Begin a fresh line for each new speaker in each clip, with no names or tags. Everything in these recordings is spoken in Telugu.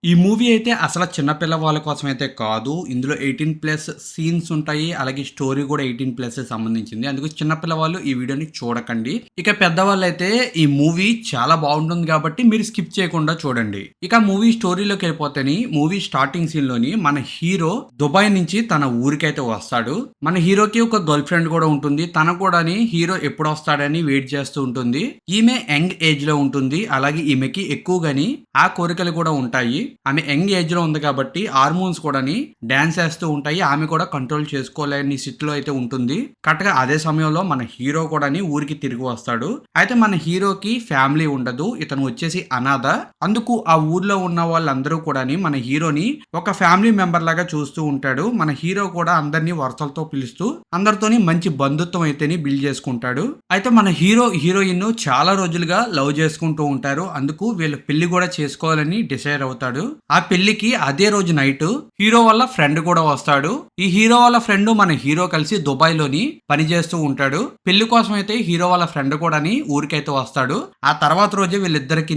ఈ మూవీ అయితే అసల చిన్న పిల్లవాళ్ళ కోసమైతే కాదు. ఇందులో 18+ సీన్స్ ఉంటాయి. అలాగే స్టోరీ కూడా 18+ సంబంధించింది. అందుకు చిన్న పిల్లవాళ్ళు ఈ వీడియోని చూడకండి. ఇక పెద్దవాళ్ళైతే ఈ మూవీ చాలా బాగుంటుంది కాబట్టి మీరు స్కిప్ చేయకుండా చూడండి. ఇక మూవీ స్టోరీలోకి వెళ్ళిపోతేని మూవీ స్టార్టింగ్ సీన్ లోని మన హీరో దుబాయ్ నుంచి తన ఊరికైతే వస్తాడు. మన హీరోకి ఒక గర్ల్ ఫ్రెండ్ కూడా ఉంటుంది. తన కూడాని హీరో ఎప్పుడు వస్తాడని వెయిట్ చేస్తూ ఉంటుంది. ఈమె యంగ్ ఏజ్ లో ఉంటుంది. అలాగే ఈమెకి ఎక్కువగాని ఆ కోరికలు కూడా ఉంటాయి. ఆమె యంగ్ ఏజ్ లో ఉంది కాబట్టి హార్మోన్స్ కూడా డాన్స్ చేస్తూ ఉంటాయి. ఆమె కూడా కంట్రోల్ చేసుకోలేని స్థితిలో అయితే ఉంటుంది. కరెక్ట్ గా అదే సమయంలో మన హీరో కూడా ఊరికి తిరిగి వస్తాడు. అయితే మన హీరోకి ఫ్యామిలీ ఉండదు. ఇతను వచ్చేసి అనాథ. అందుకు ఆ ఊర్లో ఉన్న వాళ్ళందరూ కూడా మన హీరోని ఒక ఫ్యామిలీ మెంబర్ లాగా చూస్తూ ఉంటాడు. మన హీరో కూడా అందరినీ వరుసలతో పిలుస్తూ అందరితోని మంచి బంధుత్వం అయితేని బిల్డ్ చేసుకుంటాడు. అయితే మన హీరోయిన్ చాలా రోజులుగా లవ్ చేసుకుంటూ ఉంటారు. అందుకు వీళ్ళు పెళ్లి కూడా చేసుకోవాలని డిసైడ్ అవుతాడు. ఆ పెళ్లికి అదే రోజు నైట్ హీరో వాళ్ళ ఫ్రెండ్ కూడా వస్తాడు. ఈ హీరో వాళ్ళ ఫ్రెండ్ మన హీరో కలిసి దుబాయ్ లోని పని చేస్తూ ఉంటాడు. పెళ్లి కోసం అయితే హీరో వాళ్ళ ఫ్రెండ్ కూడా ఊరికైతే వస్తాడు. ఆ తర్వాత రోజే వీళ్ళిద్దరికి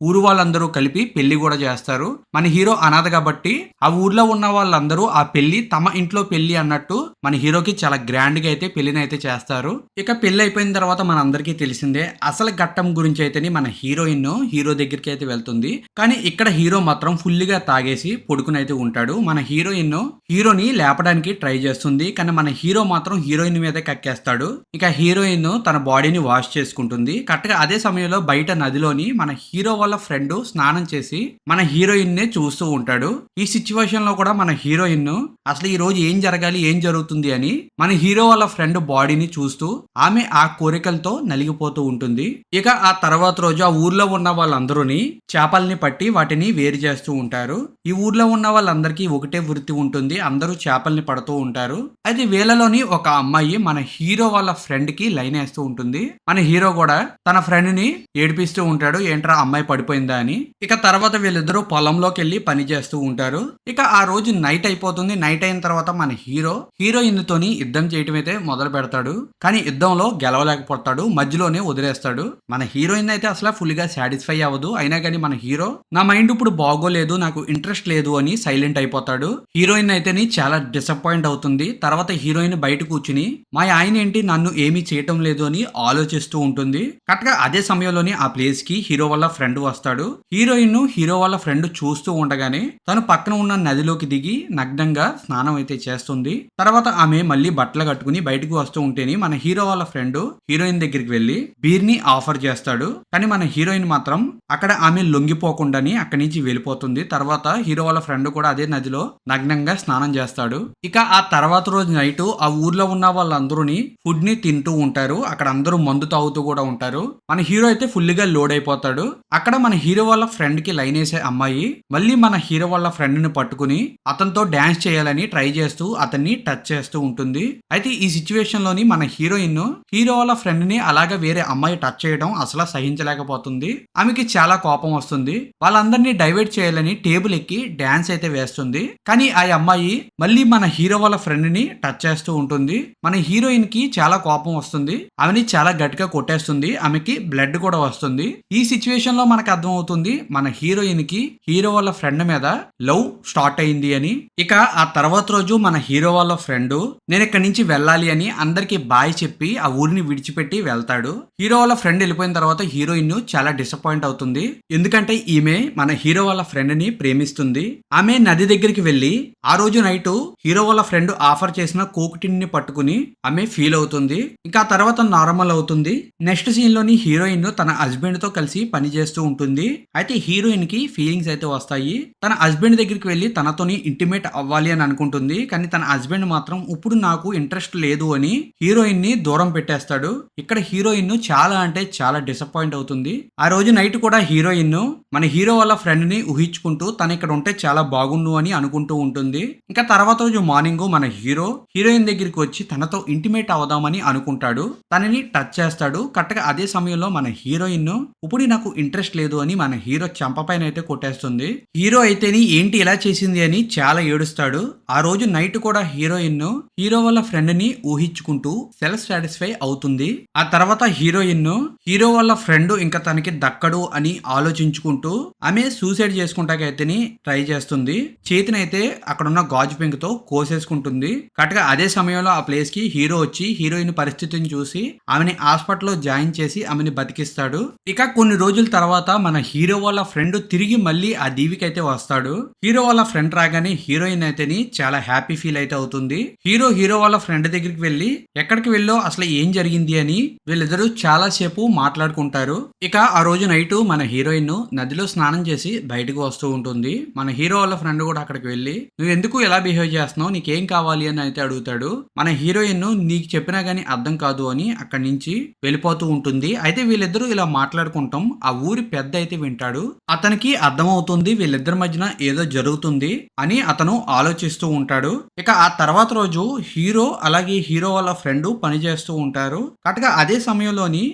ఊరు వాళ్ళందరూ కలిపి పెళ్లి కూడా చేస్తారు. మన హీరో అనాథ కాబట్టి ఆ ఊర్లో ఉన్న వాళ్ళందరూ ఆ పెళ్లి తమ ఇంట్లో పెళ్లి అన్నట్టు మన హీరోకి చాలా గ్రాండ్ గా అయితే పెళ్లిని అయితే చేస్తారు. ఇక పెళ్లి అయిపోయిన తర్వాత మన అందరికీ తెలిసిందే అసలు ఘట్టం గురించి అయితేనే మన హీరోయిన్ హీరో దగ్గరికి అయితే వెళ్తుంది. కానీ ఇక్కడ హీరో మాత్రం ఫుల్గా తాగేసి పడుకుని అయితే ఉంటాడు. మన హీరోని లేపడానికి ట్రై చేస్తుంది. కానీ మన హీరో మాత్రం హీరోయిన్ మీద కక్కేస్తాడు. ఇక హీరోయిన్ తన బాడీని వాష్ చేసుకుంటుంది. కరెక్ట్ గా అదే సమయంలో బయట నదిలోని మన హీరో వాళ్ళ ఫ్రెండ్ స్నానం చేసి మన హీరోయిన్ నే చూస్తూ ఉంటాడు. ఈ సిచ్యువేషన్ లో కూడా మన హీరోయిన్ అసలు ఈ రోజు ఏం జరగాలి ఏం జరుగుతుంది అని మన హీరో వాళ్ళ ఫ్రెండ్ బాడీని చూస్తూ ఆమె ఆ కోరికలతో నలిగిపోతూ ఉంటుంది. ఇక ఆ తర్వాత రోజు ఆ ఊర్లో ఉన్న వాళ్ళందరూని చేపల్ని పట్టి వాటిని వేరు చేస్తూ ఉంటారు. ఈ ఊర్లో ఉన్న వాళ్ళందరికీ ఒకటే వృత్తి ఉంటుంది. అందరూ చేపల్ని పడుతూ ఉంటారు. అయితే వీళ్ళలోని ఒక అమ్మాయి మన హీరో వాళ్ళ ఫ్రెండ్ కి లైన్ వేస్తూ ఉంటుంది. మన హీరో కూడా తన ఫ్రెండ్ ని ఏడిపిస్తూ ఉంటాడు. ఏంట్రా అమ్మాయి పడిపోయిందా అని. ఇక తర్వాత వీళ్ళిద్దరూ పొలంలోకి వెళ్ళి పని చేస్తూ ఉంటారు. ఇక ఆ రోజు నైట్ అయిపోతుంది. నైట్ అయిన తర్వాత మన హీరోయిన్ తోని యుద్ధం చేయటం అయితే మొదలు పెడతాడు. కానీ యుద్ధంలో గెలవలేకపోతాడు. మధ్యలోనే వదిలేస్తాడు. మన హీరోయిన్ అయితే అసలు ఫుల్ గా సాటిస్ఫై అవ్వదు. అయినా కానీ మన హీరో నా మైండ్ ఇప్పుడు బాగోలేదు నాకు ఇంట్రెస్ట్ లేదు అని సైలెంట్ అయిపోతాడు. హీరోయిన్ అయితేని చాలా డిసప్పాయింట్ అవుతుంది. తర్వాత హీరోయిన్ బయట కూర్చుని మా ఆయన ఏంటి నన్ను ఏమీ చేయటం లేదు అని ఆలోచిస్తూ ఉంటుంది. కరెక్ట్ గా అదే సమయంలోని ఆ ప్లేస్ కి హీరో వాళ్ళ ఫ్రెండ్ వస్తాడు. హీరోయిన్ హీరో వాళ్ళ ఫ్రెండ్ చూస్తూ ఉండగానే తను పక్కన ఉన్న నదిలోకి దిగి నగ్నంగా స్నానం అయితే చేస్తుంది. తర్వాత ఆమె మళ్ళీ బట్టలు కట్టుకుని బయటకు వస్తూ ఉంటేని మన హీరో వాళ్ళ ఫ్రెండ్ హీరోయిన్ దగ్గరికి వెళ్లి బీర్ ని ఆఫర్ చేస్తాడు. కానీ మన హీరోయిన్ మాత్రం అక్కడ ఆమె లొంగిపోకుండాని అక్కడి నుంచి వెళ్ళిపోతుంది. తర్వాత హీరో వాళ్ళ ఫ్రెండ్ కూడా అదే నదిలో నగ్నంగా స్నానం చేస్తాడు. ఇక ఆ తర్వాత రోజు నైట్ ఆ ఊర్లో ఉన్న వాళ్ళందరూని ఫుడ్ ని తింటూ ఉంటారు. అక్కడ అందరూ మందు తాగుతూ కూడా ఉంటారు. మన హీరో అయితే ఫుల్ గా లోడ్ అయిపోతాడు. అక్కడ మన హీరో వాళ్ళ ఫ్రెండ్ కి లైన్ వేసే అమ్మాయి మళ్ళీ మన హీరో వాళ్ళ ఫ్రెండ్ ని పట్టుకుని అతనితో డాన్స్ చేయాలని ట్రై చేస్తూ అతన్ని టచ్ చేస్తూ ఉంటుంది. అయితే ఈ సిచ్యువేషన్ లోని మన హీరోయిన్ హీరో వాళ్ళ ఫ్రెండ్ ని అలాగా వేరే అమ్మాయి టచ్ చేయడం అసలు సహించలేకపోతుంది. ఆమెకి చాలా కోపం వస్తుంది. వాళ్ళందరినీ డైవర్ట్ చేయాలని టేబుల్ ఎక్కి డాన్స్ అయితే వేస్తుంది. కానీ ఆ అమ్మాయి మళ్ళీ మన హీరో వాళ్ళ ఫ్రెండ్ ని టచ్ చేస్తూ ఉంటుంది. మన హీరోయిన్ కి చాలా కోపం వస్తుంది. ఆమెని చాలా గట్టిగా కొట్టేస్తుంది. ఆమెకి బ్లడ్ కూడా వస్తుంది. ఈ సిచ్యువేషన్ లో మనకు అర్థం అవుతుంది మన హీరోయిన్ కి హీరో వాళ్ళ ఫ్రెండ్ మీద లవ్ స్టార్ట్ అయింది అని. ఇక ఆ తర్వాత రోజు మన హీరో వాళ్ళ ఫ్రెండ్ నేను ఇక్కడి నుంచి వెళ్ళాలి అని అందరికి బాయ్ చెప్పి ఆ ఊరిని విడిచిపెట్టి వెళ్తాడు. హీరో వాళ్ళ ఫ్రెండ్ వెళ్ళిపోయిన తర్వాత హీరోయిన్ చాలా డిసప్పాయింట్ అవుతుంది. ఎందుకంటే ఈమె మన హీరో వాళ్ళ ఫ్రెండ్ ని ప్రేమిస్తుంది. ఆమె నది దగ్గరికి వెళ్లి ఆ రోజు నైట్ హీరో వాళ్ళ ఫ్రెండ్ ఆఫర్ చేసిన కోక్ టిన్ ని పట్టుకుని ఆమె ఫీల్ అవుతుంది. ఇంకా తర్వాత నార్మల్ అవుతుంది. నెక్స్ట్ సీన్ లోని హీరోయిన్ తన హస్బెండ్ తో కలిసి పని చేస్తూ ఉంటుంది. అయితే హీరోయిన్ కి ఫీలింగ్స్ అయితే వస్తాయి. తన హస్బెండ్ దగ్గరికి వెళ్లి తనతోని ఇంటిమేట్ అవ్వాలి అని అనుకుంటుంది. కానీ తన హస్బెండ్ మాత్రం ఇప్పుడు నాకు ఇంట్రెస్ట్ లేదు అని హీరోయిన్ ని దూరం పెట్టేస్తాడు. ఇక్కడ హీరోయిన్ చాలా అంటే చాలా డిసప్పాయింట్ అవుతుంది. ఆ రోజు నైట్ కూడా హీరోయిన్ మన హీరో వాళ్ళ ఫ్రెండ్ ని ఊహించుకుంటూ తను ఇక్కడ ఉంటే చాలా బాగుండు అని అనుకుంటూ ఉంటుంది. ఇంకా తర్వాత రోజు మార్నింగ్ మన హీరోయిన్ దగ్గరికి వచ్చి తనతో ఇంటిమేట్ అవుదామని అనుకుంటాడు. తనని టచ్ చేస్తాడు. కరెక్ట్గా అదే సమయంలో మన హీరోయిన్ ఇప్పుడు నాకు ఇంట్రెస్ట్ లేదు అని మన హీరో చంపపైన అయితే కొట్టేస్తుంది. హీరో అయితేని ఏంటి ఇలా చేసింది అని చాలా ఏడుస్తాడు. ఆ రోజు నైట్ కూడా హీరోయిన్ హీరో వాళ్ళ ఫ్రెండ్ ని ఊహించుకుంటూ సెల్ఫ్ సాటిస్ఫై అవుతుంది. ఆ తర్వాత హీరోయిన్ హీరో వాళ్ళ ఫ్రెండ్ ఇంకా తనకి దక్కడు అని ఆలోచించుకుంటూ చేసుకుంటూ ఆమె సూసైడ్ చేసుకుంటాకైతేని ట్రై చేస్తుంది. చేతినైతే అక్కడున్న గాజు పెంకుతో కోసేసుకుంటుంది. కరెక్ట్ గా అదే సమయంలో ఆ ప్లేస్ కి హీరో వచ్చి హీరోయిన్ పరిస్థితిని చూసి ఆమెని హాస్పిటల్లో జాయిన్ చేసి ఆమెని బతికిస్తాడు. ఇక కొన్ని రోజుల తర్వాత మన హీరో వాళ్ళ ఫ్రెండ్ తిరిగి మళ్ళీ ఆ దీవికి అయితే వస్తాడు. హీరో వాళ్ళ ఫ్రెండ్ రాగానే హీరోయిన్ అయితేని చాలా హ్యాపీ ఫీల్ అయితే అవుతుంది. హీరో వాళ్ళ ఫ్రెండ్ దగ్గరికి వెళ్ళి ఎక్కడికి వెళ్ళో అసలు ఏం జరిగింది అని వీళ్ళిద్దరూ చాలా సేపు మాట్లాడుకుంటారు. ఇక ఆ రోజు నైట్ మన హీరోయిన్ నదిలో స్నానం చేసి బయటకు వస్తూ ఉంటుంది. మన హీరో వాళ్ళ ఫ్రెండ్ కూడా అక్కడికి వెళ్ళి నువ్వు ఎందుకు ఎలా బిహేవ్ చేస్తున్నావు, నీకేం కావాలి అని అయితే అడుగుతాడు. మన హీరోయిన్ నీకు చెప్పినా గానీ అర్థం కాదు అని అక్కడి నుంచి వెళ్ళిపోతూ ఉంటుంది. అయితే వీళ్ళిద్దరూ ఇలా మాట్లాడుకుంటాం. ఆ ఊరి పెద్ద అయితే వింటాడు. అతనికి అర్థమవుతుంది వీళ్ళిద్దరి మధ్యన ఏదో జరుగుతుంది అని అతను ఆలోచిస్తూ ఉంటాడు. ఇక ఆ తర్వాత రోజు హీరో అలాగే హీరో వాళ్ళ ఫ్రెండ్ పని చేస్తూ ఉంటారు. కరెక్ట్ గా అదే సమయంలోని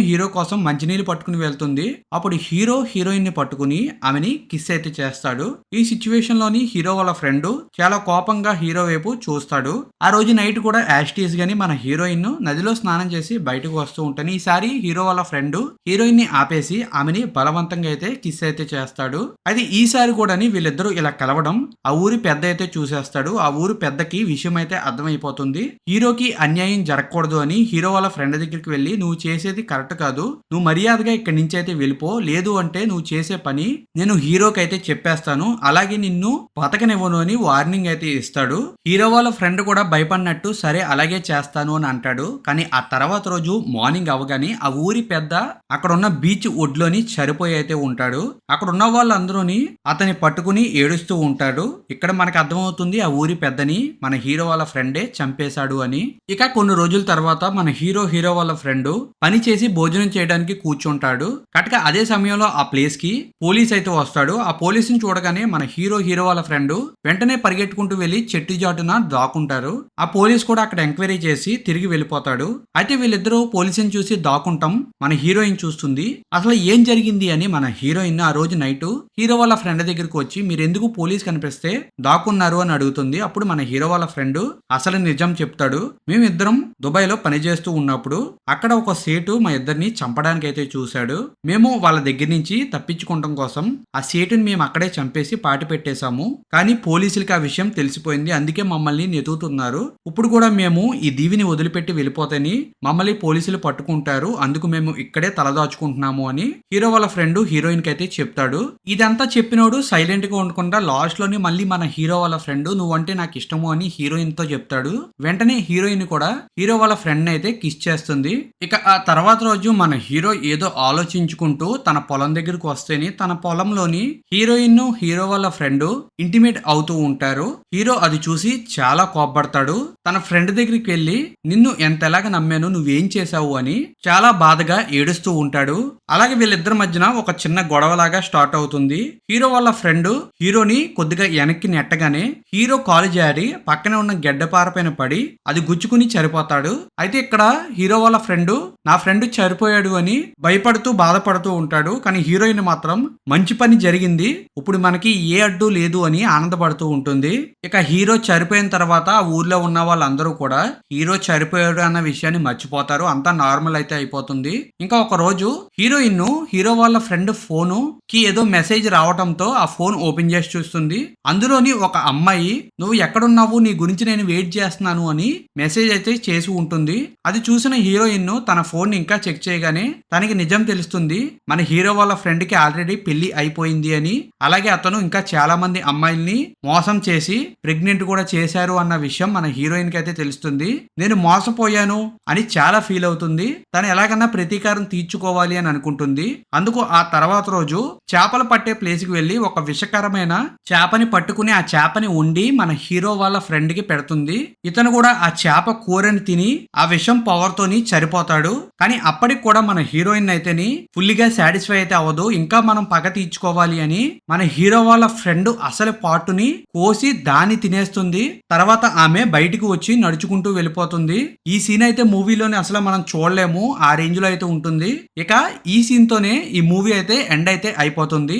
హీరో కోసం మంచినీళ్ళు పట్టుకుని వెళ్తుంది. అప్పుడు హీరోయిన్ ని పట్టుకుని ఆమెని కిస్ అయితే చేస్తాడు. ఈ సిచ్యువేషన్ లోని హీరో వాళ్ళ ఫ్రెండ్ చాలా కోపంగా హీరో వైపు చూస్తాడు. ఆ రోజు నైట్ కూడా యాస్టీస్ గాని మన హీరోయిన్ నదిలో స్నానం చేసి బయటకు వస్తూ ఉంటాను. ఈసారి హీరో వాళ్ళ ఫ్రెండ్ హీరోయిన్ ని ఆపేసి ఆమెని బలవంతంగా అయితే కిస్ అయితే చేస్తాడు. అది ఈసారి కూడా వీళ్ళిద్దరూ ఇలా కలవడం ఆ ఊరి పెద్ద అయితే చూసేస్తాడు. ఆ ఊరి పెద్దకి విషయం అయితే అర్థమైపోతుంది. హీరోకి అన్యాయం జరగకూడదు అని హీరో వాళ్ళ ఫ్రెండ్ దగ్గరికి వెళ్ళి నువ్వు చేసేది కరెక్ట్ కాదు, నువ్వు మర్యాదగా ఇక్కడి నుంచి అయితే వెళ్ళిపో, లేదు అంటే నువ్వు చేసే పని నేను హీరోకి అయితే చెప్పేస్తాను, అలాగే నిన్ను బతకనివ్వను అని వార్నింగ్ అయితే ఇస్తాడు. హీరో వాళ్ళ ఫ్రెండ్ కూడా భయపడినట్టు సరే అలాగే చేస్తాను అని అంటాడు. కానీ ఆ తర్వాత రోజు మార్నింగ్ అవగానే ఆ ఊరి పెద్ద అక్కడ ఉన్న బీచ్ ఒడ్లోని చనిపోయి అయితే ఉంటాడు. అక్కడ ఉన్న వాళ్ళందరూని అతని పట్టుకుని ఏడుస్తూ ఉంటాడు. ఇక్కడ మనకు అర్థమవుతుంది ఆ ఊరి పెద్దని మన హీరో వాళ్ళ ఫ్రెండే చంపేశాడు అని. ఇక కొన్ని రోజుల తర్వాత మన హీరో వాళ్ళ ఫ్రెండ్ పని చేసి భోజనం చేయడానికి కూర్చుంటాడు. కరెక్ట్గా అదే సమయంలో ఆ ప్లేస్ కి పోలీస్ అయితే వస్తాడు. ఆ పోలీసుని చూడగానే మన హీరో వాళ్ళ ఫ్రెండ్ వెంటనే పరిగెట్టుకుంటూ వెళ్లి చెట్టు జాటున దాక్కుంటారు. ఆ పోలీస్ కూడా అక్కడ ఎంక్వైరీ చేసి తిరిగి వెళ్ళిపోతాడు. అయితే వీళ్ళిద్దరూ పోలీసుని చూసి దాక్కుంటాం. మన హీరోయిన్ చూస్తుంది. అసలు ఏం జరిగింది అని మన హీరోయిన్ ఆ రోజు నైట్ హీరో వాళ్ళ ఫ్రెండ్ దగ్గరికి వచ్చి మీరు ఎందుకు పోలీస్ కనిపిస్తే దాక్కున్నారు అని అడుగుతుంది. అప్పుడు మన హీరో వాళ్ళ ఫ్రెండ్ అసలు నిజం చెప్తాడు. మేమిద్దరం దుబాయ్ లో పనిచేస్తూ ఉన్నప్పుడు అక్కడ ఒక సేటు మా ఇద్దరిని చంపడానికి అయితే చూశాడు. మేము వాళ్ళ దగ్గర నుంచి తప్పించుకోవడం కోసం ఆ సేటుని మేము అక్కడే చంపేసి పాటి పెట్టేశాము. కానీ పోలీసులకి ఆ విషయం తెలిసిపోయింది, అందుకే మమ్మల్ని నెతుకుతున్నారు. ఇప్పుడు కూడా మేము ఈ దీవిని వదిలిపెట్టి వెళ్ళిపోతేని మమ్మల్ని పోలీసులు పట్టుకుంటారు, అందుకు మేము ఇక్కడే తలదాచుకుంటున్నాము అని హీరో వాళ్ళ ఫ్రెండ్ హీరోయిన్ కి అయితే చెప్తాడు. ఇదంతా చెప్పినోడు సైలెంట్ గా ఉండకుండా లాస్ట్ లోని మళ్ళీ మన హీరో వాళ్ళ ఫ్రెండ్ నువ్వంటే నాకు ఇష్టము అని హీరోయిన్ తో చెప్తాడు. వెంటనే హీరోయిన్ కూడా హీరో వాళ్ళ ఫ్రెండ్ అయితే కిస్ చేస్తుంది. ఇక ఆ తర్వాత రోజు మన హీరో ఏదో ఆలోచించుకుంటూ తన పొలం దగ్గరకు వస్తేని తన పొలంలోని హీరోయిన్ హీరో వాళ్ళ ఫ్రెండ్ ఇంటిమేట్ అవుతూ ఉంటారు. హీరో అది చూసి చాలా కోపపడతాడు. తన ఫ్రెండ్ దగ్గరికి వెళ్ళి నిన్ను ఎంతలాగా నమ్మాను, నువ్వేం చేశావు అని చాలా బాధగా ఏడుస్తూ ఉంటాడు. అలాగే వీళ్ళిద్దరి మధ్యన ఒక చిన్న గొడవలాగా స్టార్ట్ అవుతుంది. హీరో వాళ్ళ ఫ్రెండ్ హీరోని కొద్దిగా వెనక్కి నెట్టగానే హీరో కాలు జారి పక్కనే ఉన్న గెడ్డపార పైన పడి అది గుచ్చుకుని చనిపోతాడు. అయితే ఇక్కడ హీరో వాళ్ళ ఫ్రెండ్ నా ఫ్రెండ్ చనిపోయాడు అని భయపడుతూ బాధపడుతూ ఉంటాడు. కానీ హీరోయిన్ మాత్రం మంచి పని జరిగింది, ఇప్పుడు మనకి ఏ అడ్డు లేదు అని ఆనందపడుతూ ఉంటుంది. ఇక హీరో చనిపోయిన తర్వాత ఆ ఊర్లో ఉన్న వాళ్ళందరూ కూడా హీరో చనిపోయాడు అన్న విషయాన్ని మర్చిపోతారు. అంతా నార్మల్ అయితే అయిపోతుంది. ఇంకా ఒక రోజు హీరోయిన్ హీరో వాళ్ళ ఫ్రెండ్ ఫోను కి ఏదో మెసేజ్ రావడంతో ఆ ఫోన్ ఓపెన్ చేసి చూస్తుంది. అందులోని ఒక అమ్మాయి నువ్వు ఎక్కడున్నావు, నీ గురించి నేను వెయిట్ చేస్తున్నాను అని మెసేజ్ అయితే చేసి ఉంటుంది. అది చూసిన హీరోయిన్ తన ఫోన్ ఇంకా చెక్ చేయగానే తనకి నిజం తెలుస్తుంది, మన హీరో వాళ్ళ ఫ్రెండ్ కి ఆల్రెడీ పెళ్లి అయిపోయింది అని, అలాగే అతను ఇంకా చాలా మంది అమ్మాయిల్ని మోసం చేసి ప్రెగ్నెంట్ కూడా చేశారు అన్న విషయం మన హీరోయిన్ కి అయితే తెలుస్తుంది. నేను మోసపోయాను అని చాలా ఫీల్ అవుతుంది. తను ఎలాగన్నా ప్రతీకారం తీర్చుకోవాలి అని అనుకుంటుంది. అందుకు ఆ తర్వాత రోజు చేపలు పట్టే ప్లేస్ కి వెళ్లి ఒక విషకరమైన చేపని పట్టుకుని ఆ చేపని వండి మన హీరో వాళ్ళ ఫ్రెండ్ కి పెడుతుంది. ఇతను కూడా ఆ చేప కూరని తిని ఆ విషం పవర్ తోని చనిపోతాడు. కానీ అప్పటికి కూడా మన హీరోయిన్ అయితేని ఫుల్లీగా సాటిస్ఫై అయితే అవ్వదు. ఇంకా మనం పగ తీర్చుకోవాలి అని మన హీరో వాళ్ళ ఫ్రెండ్ అసలు పాటుని కోసి దాన్ని తినేస్తుంది. తర్వాత ఆమె బయటికి వచ్చి నడుచుకుంటూ వెళ్ళిపోతుంది. ఈ సీన్ అయితే మూవీలోని అసలు మనం చూడలేము, ఆ రేంజ్ లో అయితే ఉంటుంది. ఇక ఈ సీన్ తోనే ఈ మూవీ అయితే ఎండ్ అయితే అయిపోతుంది.